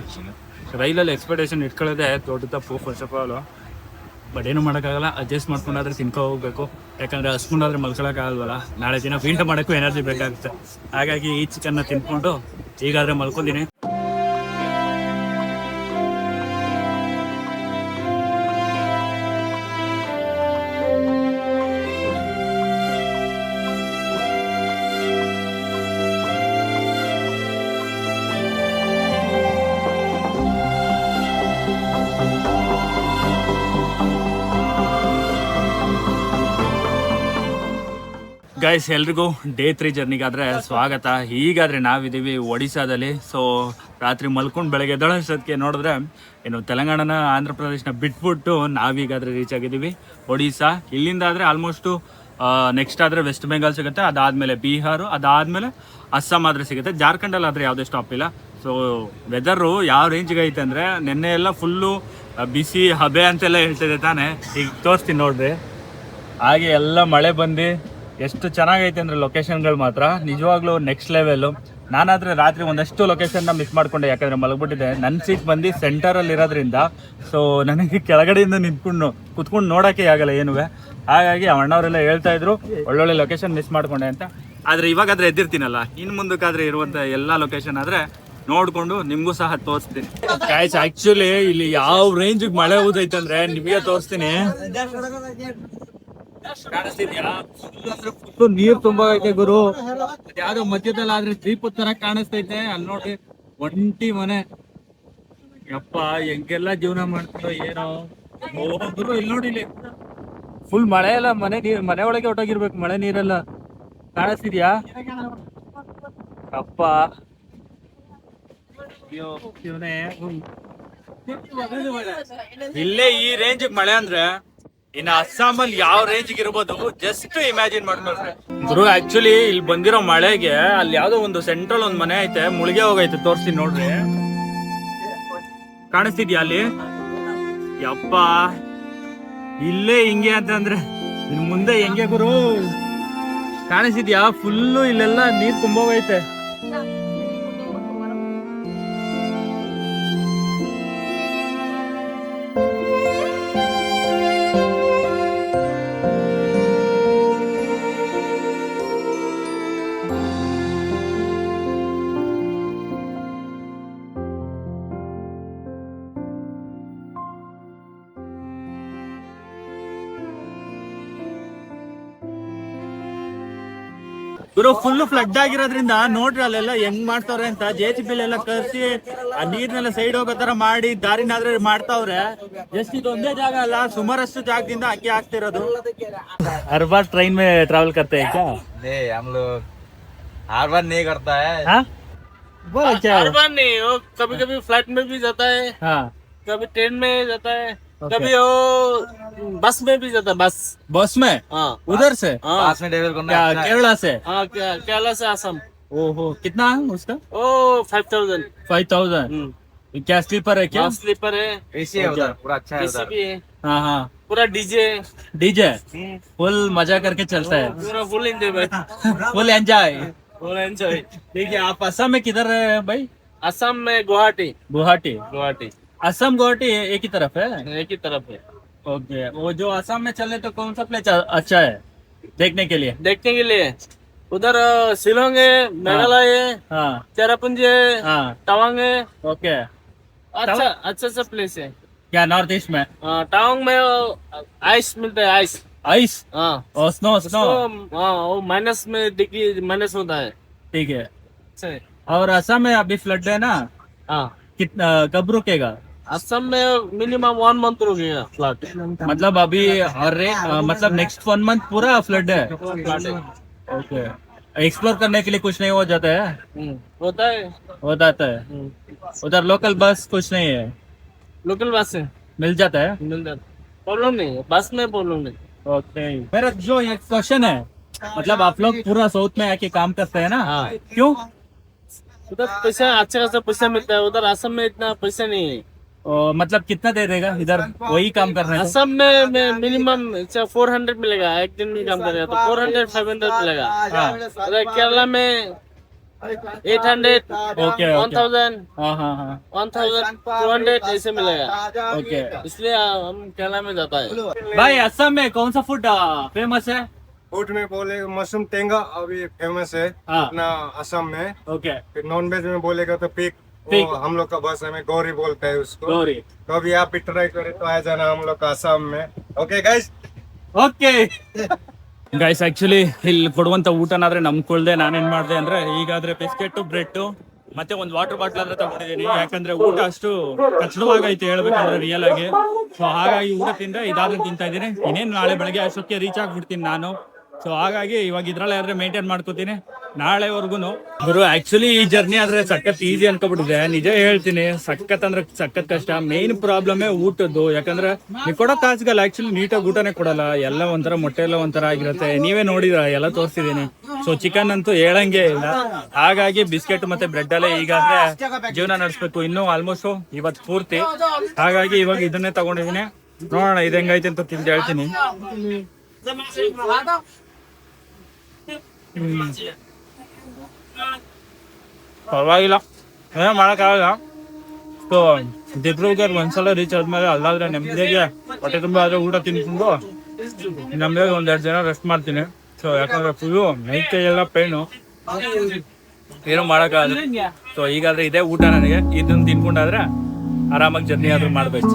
ರೈಲಲ್ಲಿ ಎಕ್ಸ್ಪೆಕ್ಟೇಷನ್ ಇಟ್ಕೊಳ್ಳೋದೇ ದೊಡ್ಡ ತಪ್ಪು ಫಸ್ಟ್ ಆಫ್ ಆಲು. ಬಟ್ ಏನು ಮಾಡೋಕ್ಕಾಗಲ್ಲ, ಅಡ್ಜಸ್ಟ್ ಮಾಡ್ಕೊಂಡಾದ್ರೆ ತಿನ್ಕೊ ಹೋಗ್ಬೇಕು. ಯಾಕಂದರೆ ಹಸ್ಕೊಂಡಾದ್ರೆ ಮಲ್ಕೊಳಕ್ಕಾಗಲ್ವಲ್ಲ, ನಾಳೆ ದಿನ ಫೀಲ್ಡ್ ಮಾಡೋಕ್ಕೂ ಎನರ್ಜಿ ಬೇಕಾಗುತ್ತೆ. ಹಾಗಾಗಿ ಈ ಚಿಕನ್ನ ತಿನ್ಕೊಂಡು ಈಗಾದರೆ ಮಲ್ಕೊಂಡಿನಿ. ಗೈಸ್ ಎಲ್ರಿಗೂ ಡೇ 3 ಜರ್ನಿಗಾದ್ರೆ ಸ್ವಾಗತ. ಹೀಗಾದ್ರೆ ನಾವಿದ್ದೀವಿ ಒಡಿಶಾದಲ್ಲಿ. ಸೊ ರಾತ್ರಿ ಮಲ್ಕೊಂಡು ಬೆಳಗ್ಗೆ ಎದ್ದೇಳೋಷ್ಟೊತ್ತಿಗೆ ನೋಡಿದ್ರೆ ಏನು ತೆಲಂಗಾಣನ ಆಂಧ್ರ ಪ್ರದೇಶನ ಬಿಟ್ಬಿಟ್ಟು ನಾವೀಗಾದ್ರೆ ರೀಚ್ ಆಗಿದ್ದೀವಿ ಒಡಿಶಾ. ಇಲ್ಲಿಂದ ಆದರೆ ಆಲ್ಮೋಸ್ಟು ನೆಕ್ಸ್ಟ್ ಆದರೆ ವೆಸ್ಟ್ ಬೆಂಗಾಲ್ ಸಿಗುತ್ತೆ, ಅದಾದಮೇಲೆ ಬಿಹಾರು, ಅದಾದಮೇಲೆ ಅಸ್ಸಾಂ ಆದರೆ ಸಿಗುತ್ತೆ. ಜಾರ್ಖಂಡಲ್ಲಿ ಆದರೆ ಯಾವುದೇ ಸ್ಟಾಪ್ ಇಲ್ಲ. ಸೊ ವೆದರು ಯಾವ ರೇಂಜಿಗೆ ಐತೆ ಅಂದರೆ ನೆನ್ನೆ ಎಲ್ಲ ಫುಲ್ಲು ಬಿಸಿ ಹಬೆ ಅಂತೆಲ್ಲ ಹೇಳ್ತಿದೆ ತಾನೇ. ಈಗ ತೋರಿಸ್ತೀನಿ ನೋಡ್ರಿ. ಹಾಗೆ ಎಲ್ಲ ಮಳೆ ಬಂದು ಎಷ್ಟು ಚೆನ್ನಾಗೈತೆ ಅಂದರೆ ಲೊಕೇಶನ್ಗಳು ಮಾತ್ರ ನಿಜವಾಗ್ಲೂ ನೆಕ್ಸ್ಟ್ ಲೆವೆಲ್ಲು. ನಾನಾದರೆ ರಾತ್ರಿ ಒಂದಷ್ಟು ಲೊಕೇಶನ್ನ ಮಿಸ್ ಮಾಡಿಕೊಂಡೆ, ಯಾಕಂದರೆ ಮಲಗ್ಬಿಟ್ಟಿದ್ದೆ. ನನ್ನ ಸೀಟ್ ಬಂದು ಸೆಂಟರಲ್ಲಿ ಇರೋದ್ರಿಂದ ಸೊ ನನಗೆ ಕೆಳಗಡೆಯಿಂದ ನಿಂತ್ಕೊಂಡು ಕುತ್ಕೊಂಡು ನೋಡೋಕ್ಕೆ ಆಗಲ್ಲ ಏನೂ. ಹಾಗಾಗಿ ಅಣ್ಣವರೆಲ್ಲ ಹೇಳ್ತಾ ಇದ್ರು ಒಳ್ಳೊಳ್ಳೆ ಲೊಕೇಶನ್ ಮಿಸ್ ಮಾಡಿಕೊಂಡೆ ಅಂತ. ಆದರೆ ಇವಾಗಾದರೆ ಎದ್ದಿರ್ತೀನಲ್ಲ, ಇನ್ನು ಮುಂದಕ್ಕಾದರೆ ಇರುವಂಥ ಎಲ್ಲ ಲೊಕೇಶನ್ ಆದರೆ ನೋಡಿಕೊಂಡು ನಿಮಗೂ ಸಹ ತೋರಿಸ್ತೀನಿ. ಗಾಯ್ಸ್ ಆ್ಯಕ್ಚುಲಿ ಇಲ್ಲಿ ಯಾವ ರೇಂಜಿಗೆ ಮಳೆ ಊದೈತೆ ಅಂದರೆ ನಿಮಗೆ ತೋರಿಸ್ತೀನಿ. ನೀರ್ ತುಂಬಾ ಐತೆ ಗುರು. ಯಾವ್ದೋ ಮಧ್ಯದಲ್ಲಿ ಆದ್ರೆ ದ್ವೀಪ ತರ ಕಾಣಿಸ್ತೈತೆ. ಅಲ್ಲಿ ನೋಡಿ ಒಂಟಿ ಮನೆ. ಯಪ್ಪ ಹೆಂಗೆಲ್ಲ ಜೀವನ ಮಾಡ್ತಾರೋ ಏನೋ. ಗುರು ಇಲ್ಲಿ ನೋಡಿ, ಇಲ್ಲಿ ಫುಲ್ ಮಳೆ ಎಲ್ಲ ಮನೆ ಒಳಗೆ ಹೊಟ್ಟೋಗಿರ್ಬೇಕು. ಮಳೆ ನೀರೆಲ್ಲ ಕಾಣಿಸ್ತಿದ್ಯಾ ಅಪ್ಪ? ಇಲ್ಲೇ ಈ ರೇಂಜ್ ಮಳೆ ಅಂದ್ರೆ ಇನ್ನು ಅಸ್ಸಾಮಲ್ಲಿ ಯಾವ ರೇಂಜ್ಗೆ ಇರ್ಬೋದು ಜಸ್ಟ್ ಇಮ್ಯಾಜಿನ್ ಮಾಡ್ಕೊಂಡ್ರೆ ಗುರು. ಆಕ್ಚುಲಿ ಇಲ್ಲಿ ಬಂದಿರೋ ಮಳೆಗೆ ಅಲ್ಲಿ ಯಾವ್ದೋ ಒಂದು ಸೆಂಟ್ರಲ್ ಒಂದು ಮನೆ ಐತೆ, ಮುಳುಗೆ ಹೋಗೈತೆ. ತೋರಿಸ್ತೀನಿ ನೋಡ್ರಿ, ಕಾಣಿಸ್ತಿದ್ಯಾ ಅಲ್ಲಿ? ಯಪ್ಪ ಇಲ್ಲೇ ಹಿಂಗೆ ಅಂತಂದ್ರೆ ಇನ್ ಮುಂದೆ ಹೆಂಗೆ ಗುರು? ಕಾಣಿಸ್ತಿದ್ಯಾ? ಫುಲ್ಲು ಇಲ್ಲೆಲ್ಲ ನೀರ್ ತುಂಬೋಗೈತೆ. ಗುರು ಫುಲ್ ಫ್ಲಡ್ ಆಗಿರೋದ್ರಿಂದ ನೋಡ್ರಿ ಅಲ್ಲೆಲ್ಲ ಹೆಂಗ್ ಮಾಡ್ತಾವ್ರೆ ಅಂತ. JCB ಎಲ್ಲ ಕರ್ಸಿ ಆ ನೀರ್ನೆಲ್ಲ ಸೈಡ್ ಹೋಗೋ ತರ ಮಾಡಿ ದಾರಿನಾದ್ರೆ ಮಾಡ್ತಾವ್ರೆ. ಜಸ್ಟ್ ಇದೊಂದೇ ಜಾಗ ಅಲ್ಲ, ಸುಮಾರಷ್ಟು ಜಾಗದಿಂದ ಅಕ್ಕಿ ಹಾಕ್ತಿರೋದು. हर बार ट्रेन में ट्रैवल करते हैं क्या? नहीं, हम लोग हर बार नहीं करता है। हाँ बोला क्या? हर बार नहीं, वो कभी कभी फ्लाइट में भी जाता है, हाँ कभी ट्रेन में जाता है, कभी वो बस में भी जाता है। बस में? हाँ उधर से? हाँ पास में ट्रेवल करना क्या अच्छा है। केरला से? हाँ, केरला से आसाम। ओहो कितना है उसका? ओ 5000। 5000? क्या स्लीपर है क्या? स्लीपर है, AC है उधर, पूरा अच्छा है AC उधर। भी है, हाँ हाँ पूरा डीजे, डीजे फुल मजा करके चलता है. पूरा फुल एंजॉय भाई, फुल एंजॉय. Full enjoy. ठीक है. आप असम में किधर है भाई? असम में गुवाहाटी। गुवाहाटी. असम गुवाहाटी एक ही तरफ है? एक ही तरफ है। ओके. वो जो असम में चले तो कौन सा प्लेस अच्छा है देखने के लिए? देखने के लिए उधर शिलोंग है, मेघालय है, हाँ चेरापुंजी है, हाँ. तवांग है। ओके. अच्छा अच्छा सा प्लेस है। क्या नॉर्थ ईस्ट में? टाउन में आइस मिलता है, आइस। आइस हाँ और स्नो? स्नो हाँ, वो माइनस में डिग्री माइनस होता है। ठीक है. अच्छा है। और असम में अभी फ्लड है ना, हाँ, कितना कब रुकेगा? असम में मिनिमम 1 मंथ रुकेगा फ्लड। मतलब अभी और मतलब नेक्स्ट 1 मंथ पूरा फ्लड है. ओके. एक्सप्लोर करने के लिए कुछ नहीं हो जाता है? होता है। हो जाता है. उधर लोकल बस कुछ नहीं है? लोकल बस से मिल जाता है? मिल जाता, प्रॉब्लम नहीं है, बस में प्रॉब्लम नहीं। ओके. मेरा जो एक क्वेश्चन है, मतलब आप लोग पूरा साउथ में आके काम करते हैं ना? हाँ। क्यों? उधर पैसा अच्छा खासा पैसा मिलता है, उधर असम में इतना पैसा नहीं है। मतलब कितना दे देगा इधर वही काम करने को? असम में मिनिमम 400 मिलेगा, एक दिन में काम करेगा तो 400-500 मिलेगा। उधर केरला में 800, ओके. 1000, हाँ हाँ हाँ. 1200 ऐसे मिलेगा। ओके. इसलिए हम केरला में जाता है। भाई असम में कौन सा फूड फेमस है? फूड में बोले मशरूम टेंगा अभी फेमस है हाँ. अपना असम में। ओके. फिर नॉन वेज में बोलेगा तो पिग, पिग. वो हम लोग का भाषा में गौरी बोलते हैं उसको। गौरी. कभी आप भी ट्राई करें तो आ जाना हम लोग का असम में। Okay guys. Okay guys, actually ಇಲ್ಲಿ ಕೊಡುವಂತ ಊಟನಾದ್ರೆ ನಂಬ್ಕೊಳ್ದೆ ನಾನೇನ್ ಮಾಡಿದೆ ಅಂದ್ರೆ ಈಗಾದ್ರೆ ಬಿಸ್ಕೆಟ್ ಬ್ರೆಡ್ ಮತ್ತೆ ಒಂದು ವಾಟರ್ ಬಾಟ್ಲ್ ಆದ್ರೆ ತಗೊಂಡಿದ್ದೀನಿ. ಯಾಕಂದ್ರೆ ಊಟ ಅಷ್ಟು ಕಷ್ಟವಾಗೈತೆ ಹೇಳ್ಬೇಕಂದ್ರೆ ರಿಯಲ್ ಆಗಿ. ಸೊ ಹಾಗಾಗಿ ಊಟ ತಿಂದ್ರೆ ಇದಾದ್ರೆ ತಿಂತಾ ಇದ್ದೀನಿ. ಇನ್ನೇನು ನಾಳೆ ಬೆಳಗ್ಗೆ ಅಷ್ಟೊತ್ತಿಗೆ ರೀಚ್ ಆಗ್ಬಿಡ್ತೀನಿ ನಾನು. ಸೊ ಹಾಗಾಗಿ ಇವಾಗ ಇದ್ರಲ್ಲೇ ಆದ್ರೆ ಮೇಂಟೈನ್ ಮಾಡ್ಕೋತೀನಿ ನಾಳೆವರೆಗೂ. ಗುರು ಆಕ್ಚುಲಿ ಈ ಜರ್ನಿ ಆದ್ರೆ ಸಖತ್ ಈಸಿ ಅನ್ಕೊಬಿಟ್ಟಿದೆ, ನಿಜ ಹೇಳ್ತೀನಿ. ಸಖತ್ ಅಂದ್ರೆ ಸಖತ್ ಕಷ್ಟ. ಮೇನ್ ಪ್ರಾಬ್ಲಮೇ ಊಟದ್ದು. ಯಾಕಂದ್ರೆ ನೀವು ಕೊಡೋ ಕಾಸುಗಲ್ಲ, ಆಕ್ಚುಲಿ ನೀಟಾಗಿ ಊಟನೇ ಕೊಡಲ್ಲ. ಎಲ್ಲ ಒಂಥರ ಮೊಟ್ಟೆ ಎಲ್ಲ ಒಂಥರ ಆಗಿರುತ್ತೆ. ನೀವೇ ನೋಡಿದ್ರ, ಎಲ್ಲ ತೋರಿಸಿದೀನಿ. ಸೊ ಚಿಕನ್ ಅಂತೂ ಹೇಳಂಗೆ ಇಲ್ಲ. ಹಾಗಾಗಿ ಬಿಸ್ಕೆಟ್ ಮತ್ತೆ ಬ್ರೆಡ್ ಅಲ್ಲೇ ಈಗಾದ್ರೆ ಜೀವನ ನಡೆಸ್ಬೇಕು ಇನ್ನು ಆಲ್ಮೋಸ್ಟ್ ಇವತ್ತು ಪೂರ್ತಿ. ಹಾಗಾಗಿ ಇವಾಗ ಇದನ್ನೇ ತಗೊಂಡಿದೀನಿ. ನೋಡೋಣ ಇದು ಹೆಂಗೈತೆ ಅಂತ ತಿಂದು ಹೇಳ್ತೀನಿ. ಪರವಾಗಿಲ್ಲ, ಏನೋ ಮಾಡೋಕ್ಕಾಗಲ್ಲ. ಸೊ ದಿಬ್ರುಗಢ್ ಒಂದ್ಸಲ ರೀಚ್ ಆದ್ಮೇಲೆ ಅಲ್ಲಾದ್ರೆ ನೆಮ್ಮದಿಗೆ ಹೊಟ್ಟೆ ತುಂಬ ಆದ್ರೆ ಊಟ ತಿನ್ಕೊಂಡು ನಮ್ಗೆ 1-2 ದಿನ ರೆಸ್ಟ್ ಮಾಡ್ತೀನಿ. ಸೊ ಯಾಕಂದ್ರೆ ಫುಲ್ಲು ಮೈ ಕೈ ಎಲ್ಲ ಪೇನು, ಏನೋ ಮಾಡೋಕ್ಕಾಗಲ್ಲ. ಸೊ ಈಗಾದ್ರೆ ಇದೇ ಊಟ ನನಗೆ. ಇದನ್ನ ತಿನ್ಕೊಂಡಾದ್ರೆ ಆರಾಮಾಗಿ ಜರ್ನಿ ಆದ್ರೂ ಮಾಡ್ಬೇಕು.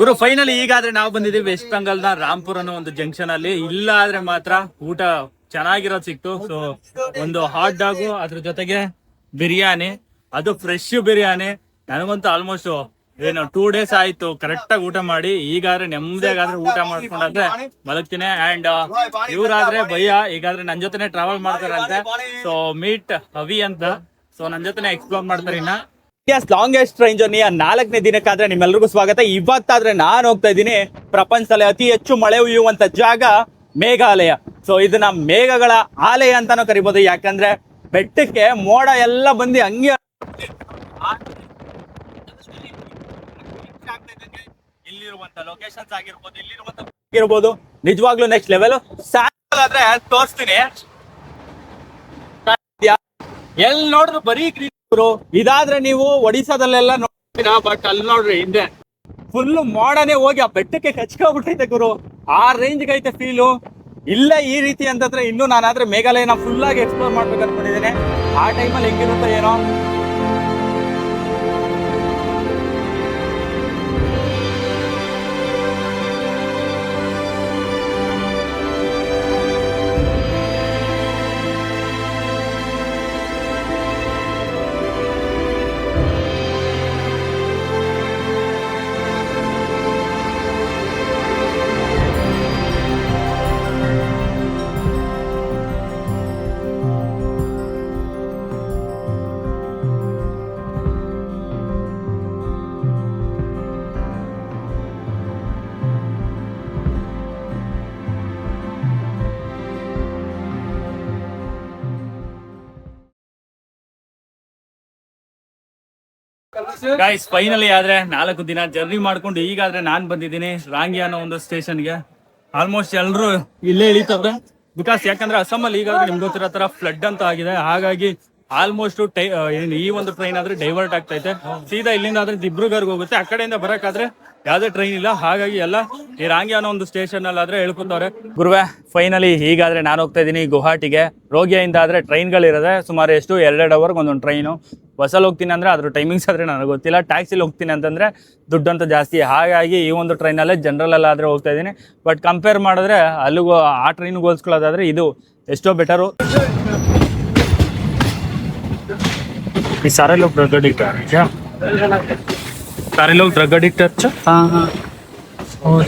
ಗುರು ಫೈನಲಿ ಈಗಾದ್ರೆ ನಾವು ಬಂದಿದ್ದೀವಿ ವೆಸ್ಟ್ ಬೆಂಗಾಲ್ನ ರಾಂಪುರ್ ಅನ್ನೋ ಒಂದು ಜಂಕ್ಷನ್ ಅಲ್ಲಿ. ಇಲ್ಲ ಆದ್ರೆ ಮಾತ್ರ ಊಟ ಚೆನ್ನಾಗಿರೋದು ಸಿಕ್ತು. ಸೊ ಒಂದು ಹಾಟ್ ಡಾಗು, ಅದ್ರ ಜೊತೆಗೆ ಬಿರಿಯಾನಿ, ಅದು ಫ್ರೆಶ್ ಬಿರಿಯಾನಿ. ನನಗಂತೂ ಆಲ್ಮೋಸ್ಟ್ 2 ಡೇಸ್ ಆಯ್ತು ಕರೆಕ್ಟ್ ಆಗಿ ಊಟ ಮಾಡಿ. ಈಗಾದ್ರೆ ನೆಮ್ಮದಿಯಾಗಾದ್ರೆ ಊಟ ಮಾಡ್ಕೊಂಡಾದ್ರೆ ಮಲಗ್ತೀನಿ. ಅಂಡ್ ಇವ್ರಾದ್ರೆ ಭಯ್ಯ ಈಗಾದ್ರೆ ನನ್ ಜೊತೆನೆ ಟ್ರಾವೆಲ್ ಮಾಡ್ತಾರಂತೆ. ಸೊ ಮೀಟ್ ಅವಿ ಅಂತ. ಸೊ ನನ್ ಜೊತೆನೆ ಎಕ್ಸ್ಪ್ಲೋರ್ ಮಾಡ್ತಾರೆ. ಇನ್ನ ಲಾಂಗೆಸ್ಟ್ ಟ್ರೈನ್ ಜರ್ನಿ 4ನೇ ದಿನಕ್ಕಾದ್ರೆ ನಿಮ್ಮೆಲ್ರಿಗೂ ಸ್ವಾಗತ. ಇವತ್ತಾದ್ರೆ ನಾನು ಹೋಗ್ತಾ ಇದ್ದೀನಿ ಪ್ರಪಂಚದಲ್ಲಿ ಅತಿ ಹೆಚ್ಚು ಮಳೆ ಹುಯ್ಯುವಂತ ಜಾಗ ಮೇಘಾಲಯ. ಸೊ ಇದನ್ನ ಮೇಘಗಳ ಆಲಯ ಅಂತಾನೂ ಕರಿಬಹುದು. ಯಾಕಂದ್ರೆ ಬೆಟ್ಟಕ್ಕೆ ಮೋಡ ಎಲ್ಲ ಬಂದು ಹಂಗೆ ಇಲ್ಲಿರುವಂತ ಲೊಕೇಶನ್ಸ್ ಆಗಿರ್ಬೋದು ನಿಜವಾಗ್ಲೂ ನೆಕ್ಸ್ಟ್ ಲೆವೆಲ್. ಆದ್ರೆ ತೋರಿಸ್ತೀನಿ. ಎಲ್ಲಿ ನೋಡಿದ್ರು ಬರೀ ಇದಾದ್ರೆ ನೀವು ಒಡಿಸಾದಲ್ಲೆಲ್ಲ ನೋಡ್ತೀರಾ, ಬಟ್ ಅಲ್ಲಿ ನೋಡ್ರಿ ಹಿಂದೆ ಫುಲ್ ಮೋಡನೇ ಹೋಗಿ ಆ ಬೆಟ್ಟಕ್ಕೆ ಕಚ್ಕೊಬಿಟ್ಟೈತೆ ಗುರು. ಆ ರೇಂಜ್ಗೆ ಐತೆ ಫೀಲು. ಇಲ್ಲ ಈ ರೀತಿ ಅಂತಂದ್ರೆ ಇನ್ನು ನಾನಾದ್ರೆ ಮೇಘಾಲಯನ ಫುಲ್ ಆಗಿ ಎಕ್ಸ್ಪ್ಲೋರ್ ಮಾಡ್ಬೇಕು ಅನ್ಕೊಂಡಿದ್ದೇನೆ. ಆ ಟೈಮಲ್ಲಿ ಹೆಂಗಿರುತ್ತೋ ಏನೋ. ಗೈಸ್ ಫೈನಲಿ ಆದ್ರೆ 4 ದಿನ ಜರ್ನಿ ಮಾಡ್ಕೊಂಡು ಈಗಾದ್ರೆ ನಾನ್ ಬಂದಿದ್ದೀನಿ ರಾಂಗಿ ಅನ್ನೋ ಒಂದು ಸ್ಟೇಷನ್ಗೆ. ಆಲ್ಮೋಸ್ಟ್ ಎಲ್ಲರೂ ಇಲ್ಲೇ ಇಳಿತವ್ರೆ. ಬಿಕಾಸ್ ಯಾಕಂದ್ರೆ ಅಸ್ಸಾಮಲ್ಲಿ ಈಗಾದ್ರೆ ನಿಮ್ಗೆ ಗೊತ್ತಿರೋ ತರ ಫ್ಲಡ್ ಅಂತ ಆಗಿದೆ. ಹಾಗಾಗಿ ಆಲ್ಮೋಸ್ಟ್ ಈ ಒಂದು ಟ್ರೈನ್ ಆದ್ರೆ ಡೈವರ್ಟ್ ಆಗ್ತೈತೆ. ಸೀದಾ ಇಲ್ಲಿಂದ ಆದ್ರೆ ದಿಬ್ರುಗರ್ಗೆ ಹೋಗುತ್ತೆ. ಆ ಕಡೆಯಿಂದ ಬರಕಾದ್ರೆ ಯಾವ್ದೇ ಟ್ರೈನ್ ಇಲ್ಲ. ಹಾಗಾಗಿ ಎಲ್ಲ ಈ ರಾಂಗಿ ಅನ್ನೋ ಒಂದು ಸ್ಟೇಷನ್ ಅಲ್ಲಿ ಆದ್ರೆ ಹೇಳ್ಕೊತವ್ರೆ. ಗುರುವೆ ಫೈನಲಿ ಹೀಗಾದ್ರೆ ನಾನು ಹೋಗ್ತಾ ಇದ್ದೀನಿ ಗುವಾಹಟಿಗೆ. ರೋಗಿಯಿಂದ ಆದ್ರೆ ಟ್ರೈನ್ಗಳಿರೋದೆ ಸುಮಾರು ಎಷ್ಟು 2 ಅವರ್ಗೆ ಒಂದೊಂದು ಟ್ರೈನು. ಬಸ್ಸಲ್ಲಿ ಹೋಗ್ತೀನಿ ಅಂದ್ರೆ ಅದ್ರ ಟೈಮಿಂಗ್ಸ್ ಆದ್ರೆ ನನಗೆ ಗೊತ್ತಿಲ್ಲ. ಟ್ಯಾಕ್ಸಿಲಿ ಹೋಗ್ತೀನಿ ಅಂತಂದ್ರೆ ದುಡ್ಡಂತೂ ಜಾಸ್ತಿ. ಹಾಗಾಗಿ ಈ ಒಂದು ಟ್ರೈನಲ್ಲೇ ಜನರಲ್ ಆದ್ರೆ ಹೋಗ್ತಾ ಇದ್ದೀನಿ. ಬಟ್ ಕಂಪೇರ್ ಮಾಡಿದ್ರೆ ಅಲ್ಲಿಗೂ ಆ ಟ್ರೈನ್ಗೆ ಹೋಲ್ಸ್ಕೊಳ್ಳೋದಾದ್ರೆ ಇದು ಎಷ್ಟೋ ಬೆಟರು. ये सारे लोग ड्रग एडिक्ट है क्या? सारे लोग ड्रग एडिक्ट है? अच्छा हाँ और